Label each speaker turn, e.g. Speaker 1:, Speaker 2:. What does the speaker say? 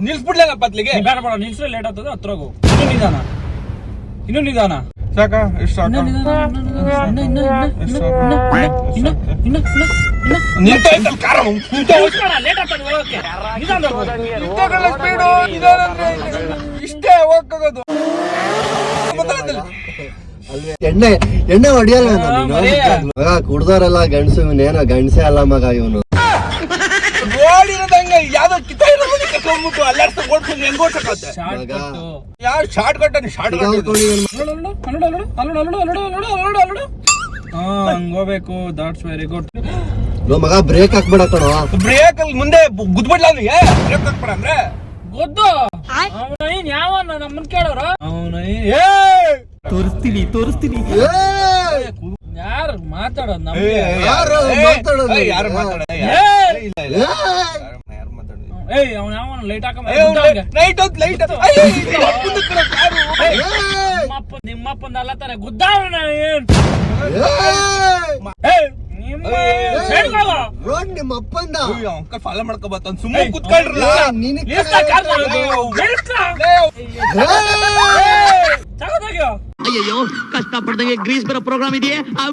Speaker 1: ನಿಲ್ಸ್ಬಿಡ್ಲೇನಪ್ಪ ಅತ್ಲಿಗೆ ಬೇಡ ಬೇಡ ನಿಲ್ಸ್ರೆ ಲೇಟ್ ಆಗ್ತದೆ ಹತ್ರ ಹೋಗು ಇನ್ನು ನಿಧಾನ ಸಾಕ ಎಷ್ಟು ಇಷ್ಟೇ ಹೋಗೋದು
Speaker 2: ಎಣ್ಣೆ ಎಣ್ಣೆ ಹೊಡಿಯಲ್ಲ ಕುಡ್ದವ್ರೆಲ್ಲ ಗಂಡಸು ಇವನೇನೋ ಗಂಡಸೇ ಅಲ್ಲ ಮಗ ಇವನು
Speaker 1: ನೋಡಿರೋದಂಗ ಯಾವ್ದೋ ಕಿತ್ತೋಗ್ಬಿಟ್ಟು ಅಲ್ಲಾಡ್ಸ್ಕೊಂಡು ಓಡ್ಕೊಂಡು ಹೆಂಗ್ ಓಡ್ಸಕತ್ತೆ ಯಾವ ಶಾರ್ಟ್ ಕಟ್ ಶಾರ್ಟ್ ಹೋಗ್ಬೇಕು ದಾಟ್ಸ್ ವೆರಿ ಗುಡ್
Speaker 2: ಮಗ ಬ್ರೇಕ್ ಹಾಕ್ಬೇಡ ಕಣೋ
Speaker 1: ಬ್ರೇಕ್ ಅಲ್ಲಿ ಮುಂದೆ ಗುದ್ಬಿಡ್ಲ ಅವನಿಗೆ ಬ್ರೇಕ್ ಹಾಕ್ಬೇಡ ಅಂದ್ರೆ ಗೊತ್ತು ಅವನ ಯಾವ ನಮ್ಮನ್ ಕೇಳೋರ ಅವನ ತೋರಿಸ್ತೀನಿ ಯಾರು ಮಾತಾಡೋದು
Speaker 2: ಯಾರು
Speaker 1: ಲೈಟ್ ನಿಮ್ಮಪ್ಪಂದ ಅಲ್ಲ ತಾನೆ ಗುದ್ದಾವಣ
Speaker 2: ನಿಮ್ಮ ಅಪ್ಪಂದ
Speaker 1: ಅಂಕಲ್ ಫಾಲೋ ಮಾಡ್ಕೋಬತ್ತ ಸುಮ್ಮನೆ ಕುತ್ಕೊಂಡ್ರಲ್ಲ
Speaker 3: ಅಯ್ಯೋ ಕಷ್ಟ ಪಡ್ದಂಗೆ ಗ್ರೀಸ್ ಬರೋ ಪ್ರೋಗ್ರಾಮ್ ಇದೆಯೇ.